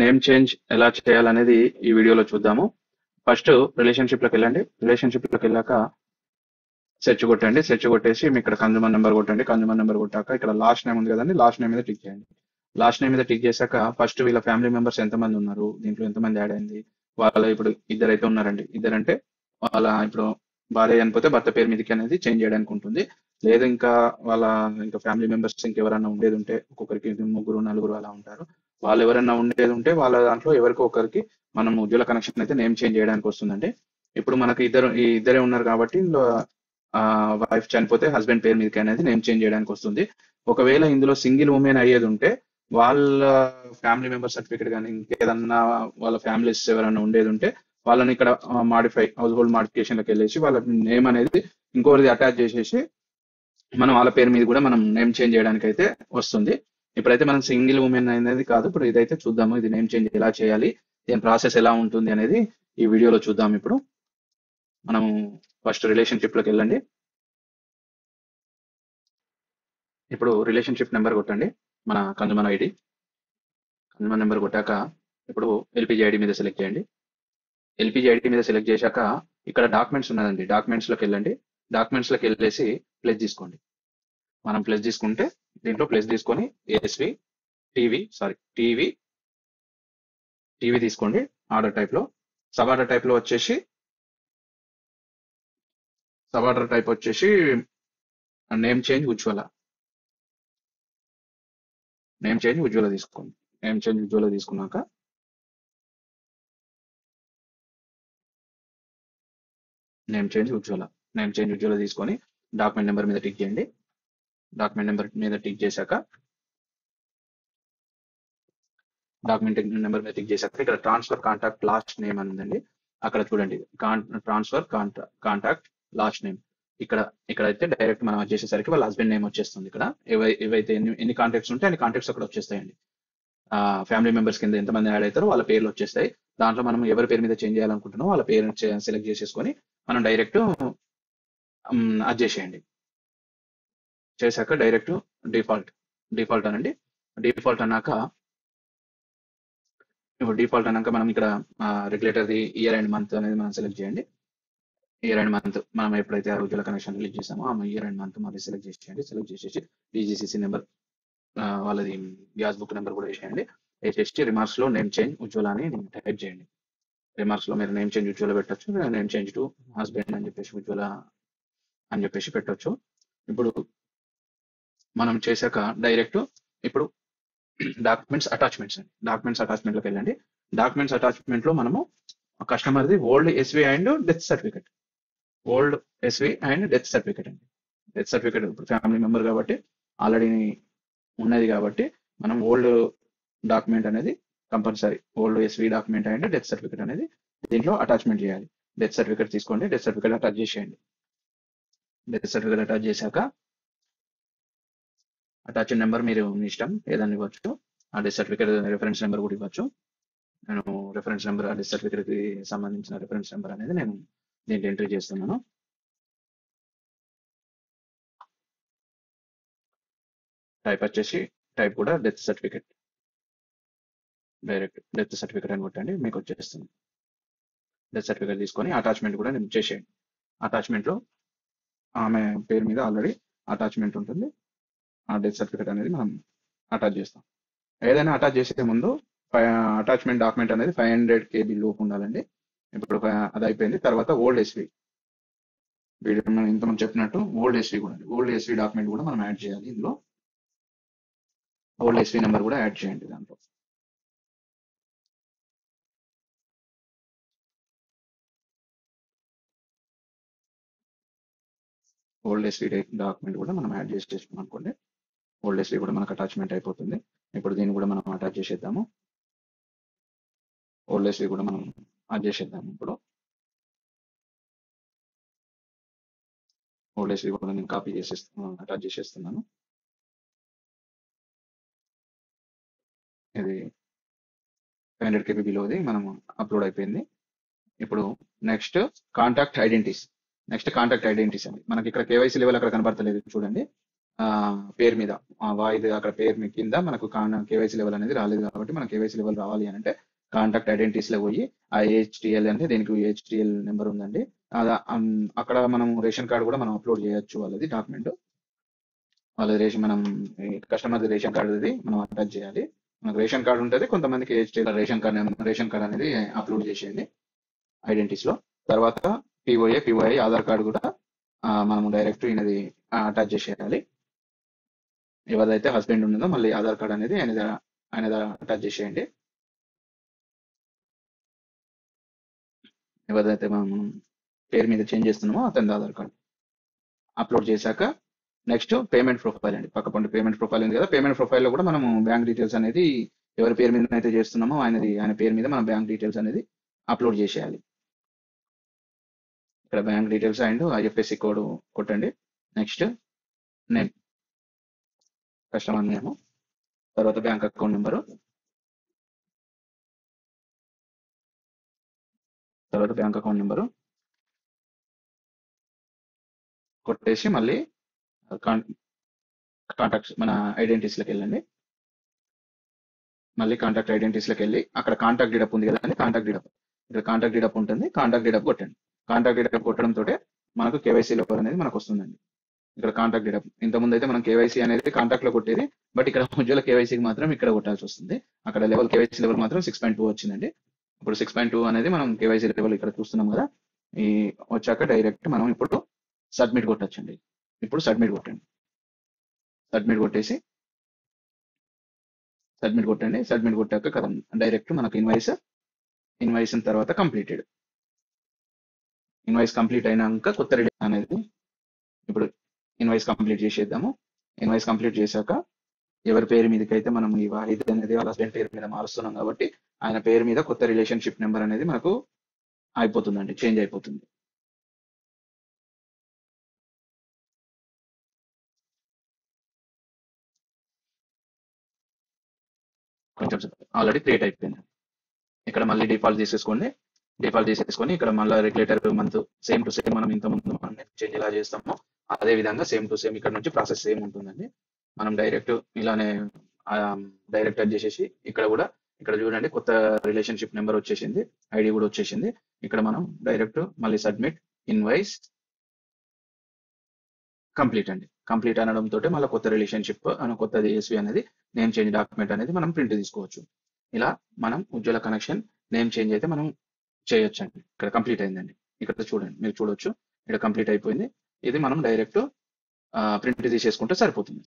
Name change ఎలా చేయాలనేది ఈ వీడియోలో చూద్దాము. ఫస్ట్ రిలేషన్షిప్ లోకి వెళ్ళండి. రిలేషన్షిప్ లోకి వెళ్ళాక సెర్చ్ కొట్టండి. సెర్చ్ కొట్టేసి మీ ఇక్కడ కన్జ్యూమర్ నెంబర్ కొట్టండి. కన్జ్యూమర్ నెంబర్ కొట్టాక ఇక్కడ లాస్ట్ నేమ్ ఉంది కదండి, లాస్ట్ నేమ్ మీద టిక్ చేయండి. లాస్ట్ నేమ్ మీద టిక్ చేశాక ఫస్ట్ వీళ్ళ ఫ్యామిలీ మెంబర్స్ ఎంతమంది ఉన్నారు, దీంట్లో ఎంతమంది యాడ్ అయింది. వాళ్ళ ఇప్పుడు ఇద్దరైతే ఉన్నారండి. ఇద్దరంటే వాళ్ళ ఇప్పుడు భార్య చనిపోతే భర్త పేరు మీదకి అనేది చేంజ్ చేయడానికి ఉంటుంది. లేదు ఇంకా వాళ్ళ ఇంకా ఫ్యామిలీ మెంబర్స్ ఇంకెవరన్నా ఉండేది ఉంటే, ఒక్కొక్కరికి ముగ్గురు నలుగురు అలా ఉంటారు. వాళ్ళు ఎవరైనా ఉండేది ఉంటే వాళ్ళ దాంట్లో ఎవరికో ఒకరికి మనం ఉజ్వల కనెక్షన్ అయితే నేమ్ చేంజ్ చేయడానికి వస్తుందండి. ఇప్పుడు మనకి ఈ ఇద్దరే ఉన్నారు కాబట్టి ఇందులో వైఫ్ చనిపోతే హస్బెండ్ పేరు మీదకి అనేది నేమ్ చేంజ్ చేయడానికి వస్తుంది. ఒకవేళ ఇందులో సింగిల్ ఉమెన్ అయ్యేది ఉంటే వాళ్ళ ఫ్యామిలీ మెంబర్ సర్టిఫికేట్ కానీ ఇంకేదన్నా వాళ్ళ ఫ్యామిలీస్ ఎవరైనా ఉండేది ఉంటే వాళ్ళని ఇక్కడ మాడిఫై హౌస్ హోల్డ్ మాడిఫికేషన్లోకి వెళ్ళేసి వాళ్ళ నేమ్ అనేది ఇంకొకరిది అటాచ్ చేసేసి మనం వాళ్ళ పేరు మీద కూడా మనం నేమ్ చేంజ్ చేయడానికి అయితే వస్తుంది. ఇప్పుడైతే మనం సింగిల్ ఉమెన్ అనేది కాదు, ఇప్పుడు ఇదైతే చూద్దాము. ఇది నేమ్ చేంజ్ ఎలా చేయాలి, దీని ప్రాసెస్ ఎలా ఉంటుంది అనేది ఈ వీడియోలో చూద్దాం. ఇప్పుడు మనం ఫస్ట్ రిలేషన్షిప్ లోకి వెళ్ళండి. ఇప్పుడు రిలేషన్షిప్ నెంబర్ కొట్టండి, మన కన్జ్యూమర్ ఐడి. కన్జ్యూమర్ నెంబర్ కొట్టాక ఇప్పుడు ఎల్పిజి ఐడి మీద సెలెక్ట్ చేయండి. ఎల్పిజి ఐడి మీద సెలెక్ట్ చేశాక ఇక్కడ డాక్యుమెంట్స్ ఉన్నదండి, డాక్యుమెంట్స్లోకి వెళ్ళండి. డాక్యుమెంట్స్లోకి వెళ్ళేసి ప్లస్ తీసుకోండి. మనం ప్లస్ తీసుకుంటే దీంట్లో ప్లస్ తీసుకొని ఎస్వి టీవీ తీసుకోండి. ఆర్డర్ టైప్లో సబ్ ఆర్డర్ టైప్లో వచ్చేసి నేమ్ చేంజ్ ఉజ్వల తీసుకోండి. నేమ్ చేంజ్ ఉజ్వల తీసుకున్నాక నేమ్ చేంజ్ ఉజ్వల తీసుకొని డాక్యుమెంట్ నెంబర్ మీద టిక్ చేయండి. డాక్యుమెంట్ నెంబర్ మీద టిక్ చేశాక ఇక్కడ ట్రాన్స్ఫర్ కాంటాక్ట్ లాస్ట్ నేమ్ అని ఉందండి. అక్కడ చూడండి, ట్రాన్స్ఫర్ కాంటాక్ట్ లాస్ట్ నేమ్. ఇక్కడైతే డైరెక్ట్ మనం చేసేసరికి వాళ్ళ హస్బెండ్ నేమ్ వచ్చేస్తుంది. ఇక్కడ ఏవైతే ఎన్ని కాంటాక్ట్స్ ఉంటే అన్ని కాంటాక్ట్స్ అక్కడ వచ్చేస్తాయండి. ఫ్యామిలీ మెంబర్స్ కింద ఎంతమంది యాడ్ అవుతారో వాళ్ళ పేర్లు వచ్చేస్తాయి. దాంట్లో మనం ఎవరి పేరు మీద చేంజ్ చేయాలనుకుంటున్నామో వాళ్ళ పేరు సెలెక్ట్ చేసేసుకొని మనం డైరెక్ట్ అది చేసేయండి. చేశాక డైరెక్ట్ డిఫాల్ట్ అనండి. డిఫాల్ట్ అన్నాక మనం ఇక్కడ రెగ్యులేటర్ది ఇయర్ అండ్ మంత్ అనేది మనం సెలెక్ట్ చేయండి. ఇయర్ అండ్ మంత్ మనం ఎప్పుడైతే ఆ ఉజ్వల కనెక్షన్ రిలీజ్ చేసామో ఆ ఇయర్ అండ్ మంత్ మరి సెలెక్ట్ చేసేయండి. సెలెక్ట్ చేసేసి డిజిసిసి నెంబర్ వాళ్ళది గ్యాస్ బుక్ నెంబర్ కూడా వేసేయండి. వేసేసి రిమార్క్స్ లో నేమ్ చేంజ్ ఉజ్వల అని టైప్ చేయండి. రిమార్క్స్ లో మీరు నేమ్ చేంజ్ ఉజ్వల పెట్టచ్చు, నేమ్ చేంజ్ టు హస్బెండ్ అని చెప్పేసి ఉజ్వల అని చెప్పేసి పెట్టచ్చు. ఇప్పుడు మనం చేశాక డైరెక్ట్ ఇప్పుడు డాక్యుమెంట్స్ అటాచ్మెంట్లోకి వెళ్ళండి. డాక్యుమెంట్స్ అటాచ్మెంట్ లో మనము కస్టమర్ది old SV and death certificate అండి. డెత్ సర్టిఫికెట్ ఇప్పుడు ఫ్యామిలీ మెంబర్ కాబట్టి ఆల్రెడీ ఉన్నది కాబట్టి మనం ఓల్డ్ డాక్యుమెంట్ అనేది compulsory old SV document and death certificate అనేది దీంట్లో అటాచ్మెంట్ చేయాలి. డెత్ సర్టిఫికెట్ తీసుకోండి, డెత్ సర్టిఫికెట్ అటాచ్ చేసేయండి. డెత్ సర్టిఫికెట్ అటాచ్ చేశాక అటాచ్ నెంబర్ మీరు మీ ఇష్టం ఏదైనా ఇవ్వచ్చు. ఆ డెత్ సర్టిఫికేట్ రెఫరెన్స్ నెంబర్ కూడా ఇవ్వచ్చు. నేను రెఫరెన్స్ నెంబర్ ఆ డెత్ సర్టిఫికేట్ కి సంబంధించిన రెఫరెన్స్ నెంబర్ అనేది నేను దీంట్లో ఎంట్రీ చేస్తున్నాను. టైప్ కూడా death certificate, direct death certificate అని కొట్టండి, మీకు వచ్చేస్తుంది. డెత్ సర్టిఫికేట్ తీసుకొని అటాచ్మెంట్ కూడా నేను చేసేయండి. అటాచ్మెంట్లో ఆమె పేరు మీద ఆల్రెడీ అటాచ్మెంట్ ఉంటుంది. ఆ డెత్ సర్టిఫికేట్ అనేది మనం అటాచ్ చేస్తాం. ఏదైనా అటాచ్ చేసే ముందు అటాచ్మెంట్ డాక్యుమెంట్ అనేది 500 KB లోపు ఉండాలండి. ఇప్పుడు అది అయిపోయింది. తర్వాత ఓల్డ్ ఎస్వి వీడియో మనం ఇంతమంది చెప్పినట్టు ఓల్డ్ ఎస్వి డాక్యుమెంట్ కూడా మనం యాడ్ చేయాలి. ఇందులో ఓల్డ్ ఎస్వి నెంబర్ కూడా యాడ్ చేయండి. దాంట్లో ఓల్డ్ ఎస్వి డాక్యుమెంట్ కూడా మనం యాడ్ చేసుకున్నాం అనుకోండి, ఓల్డ్ ఎస్వి కూడా మనకు అటాచ్మెంట్ అయిపోతుంది. ఇప్పుడు దీన్ని కూడా మనం అటాచ్ చేసేద్దాము. ఓల్డ్ ఎస్వి కూడా మనం యాడ్ చేసేద్దాము. ఇప్పుడు ఓల్డ్ ఎస్వి కూడా నేను కాపీ అటాచ్ చేసేస్తున్నాను. ఇది 500 KB బిలోది మనం అప్లోడ్ అయిపోయింది. ఇప్పుడు నెక్స్ట్ కాంటాక్ట్ ఐడెంటిటీస్ అండి. మనకి ఇక్కడ కేవైసీ లెవెల్ అక్కడ కనబడతలేదు చూడండి. పేరు మీద వాయిదా అక్కడ పేరు కింద మనకు కేవైసీ లెవెల్ అనేది రాలేదు కాబట్టి మన కేవైసీ లెవెల్ రావాలి అని అంటే కాంటాక్ట్ ఐడెంటిటీస్ లో పోయి ఆ ఏహెచ్టిఎల్ అంటే దీనికి ఏహెచ్టిఎల్ నెంబర్ ఉందండి. అక్కడ మనం రేషన్ కార్డు కూడా మనం అప్లోడ్ చేయొచ్చు వాళ్ళది డాక్యుమెంట్. వాళ్ళది మనం కస్టమర్ రేషన్ కార్డు మనం అటాచ్ చేయాలి. మనకు రేషన్ కార్డు ఉంటుంది, కొంతమందికి ఏహెచ్టిఎల్ రేషన్ కార్డు అనేది అప్లోడ్ చేసేయండి ఐడెంటిటీస్ లో. తర్వాత పిఓఐ ఆధార్ కార్డు కూడా మనము డైరెక్ట్ ఈయనది అటాచ్ చేసేయాలి. ఎవరిదైతే హస్బెండ్ ఉన్నదో మళ్ళీ ఆధార్ కార్డ్ అనేది ఆయన అటాచ్ చేసేయండి. ఎవరిదైతే మనం పేరు మీద చేంజ్ చేస్తున్నామో అతని ఆధార్ కార్డ్ అప్లోడ్ చేశాక నెక్స్ట్ పేమెంట్ ప్రొఫైల్ అండి. పక్కపండి పేమెంట్ ప్రొఫైల్ ఉంది కదా, పేమెంట్ ప్రొఫైల్లో కూడా మనము బ్యాంక్ డీటెయిల్స్ అనేది ఎవరి పేరు మీద అయితే చేస్తున్నామో ఆయన పేరు మీద మనం బ్యాంక్ డీటెయిల్స్ అనేది అప్లోడ్ చేసేయాలి. ఇక్కడ bank details and IFSC code కొట్టండి. నెక్స్ట్ నేమ్, కస్టమర్ నేమ్, తర్వాత బ్యాంక్ అకౌంట్ నెంబరు, తర్వాత బ్యాంక్ అకౌంట్ నెంబరు కొట్టేసి మళ్ళీ కాంటాక్ట్స్ మన ఐడెంటిటీస్లోకి వెళ్ళండి. మళ్ళీ కాంటాక్ట్ ఐడెంటిటీస్లోకి వెళ్ళి అక్కడ కాంటాక్ట్ డీడప్ ఉంది కదండి, కాంటాక్ట్ డీడప్ ఇక్కడ కాంటాక్ట్ డీడప్ ఉంటుంది. కాంటాక్ట్ డీడప్ కొట్టండి. కాంటాక్ట్ డీడప్ కొట్టడంతో మనకు కేవైసీ లెవెల్ అనేది మనకు వస్తుందండి. ఇక్కడ కాంటాక్ట్ డీడప్ ఇంతకుముందు అయితే మనం కేవైసీ అనేది కాంటాక్ట్ లో కొట్టేది, బట్ ఇక్కడ ఉజ్వల కేవైసీకి మాత్రం ఇక్కడ కొట్టాల్సి వస్తుంది. అక్కడ లెవెల్ కేవైసీ లెవెల్ మాత్రం 6.2 వచ్చిందండి. ఇప్పుడు 6.2 అనేది మనం కేవైసీ లెవెల్ ఇక్కడ చూస్తున్నాం కదా, ఈ వచ్చాక డైరెక్ట్ మనం ఇప్పుడు సబ్మిట్ కొట్టచ్చండి. ఇప్పుడు సబ్మిట్ కొట్టండి. సబ్మిట్ కొట్టేసి సబ్మిట్ కొట్టండి. సబ్మిట్ కొట్టాక కదా డైరెక్ట్ మనకు ఇన్వాయిస్ తర్వాత కంప్లీటెడ్. ఇన్వాయిస్ కంప్లీట్ అయినాక కొత్త రిలీజ్ అనేది ఇప్పుడు ఇన్వాయిస్ కంప్లీట్ చేసేద్దాము. ఇన్వాయిస్ కంప్లీట్ చేశాక ఎవరి పేరు మీదకి అయితే మనం ఈ వాహిద్ అనేది వాళ్ళ హస్బెండ్ పేరు మీద మారుస్తున్నాం కాబట్టి ఆయన పేరు మీద కొత్త రిలేషన్షిప్ నెంబర్ అనేది మనకు అయిపోతుందండి, చేంజ్ అయిపోతుంది. కొంచెం ఆల్రెడీ క్రియేట్ అయిపోయింది. ఇక్కడ మళ్ళీ డిఫాల్ట్ చేసేసుకోండి. డిఫాల్ట్ చేసేసుకొని ఇక్కడ మళ్ళీ regulator month same to same మనం ఇంతకుముందు మనం చేంజ్ ఎలా చేస్తామో అదే విధంగా సేమ్ టు సేమ్ ఇక్కడ నుంచి ప్రాసెస్ సేమ్ ఉంటుందండి. మనం డైరెక్ట్ ఇలానే డైరెక్ట్ అది చేసేసి ఇక్కడ చూడండి కొత్త రిలేషన్షిప్ నెంబర్ వచ్చేసింది, ఐడి కూడా వచ్చేసింది. ఇక్కడ మనం డైరెక్ట్ మళ్ళీ సబ్మిట్ ఇన్వాయిస్ కంప్లీట్ అండి. కంప్లీట్ అనడంతో మళ్ళీ కొత్త రిలేషన్షిప్ కొత్త ఎస్వి అనేది నేమ్ చేంజ్ డాక్యుమెంట్ అనేది మనం ప్రింట్ తీసుకోవచ్చు. ఇలా మనం ఉజ్వల కనెక్షన్ నేమ్ చేంజ్ అయితే మనం చేయొచ్చు అండి. ఇక్కడ కంప్లీట్ అయిందండి. ఇక్కడ చూడండి, మీరు చూడొచ్చు ఇక్కడ కంప్లీట్ అయిపోయింది. ఇది మనం డైరెక్ట్ ప్రింట్ తీసేసుకుంటే సరిపోతుంది.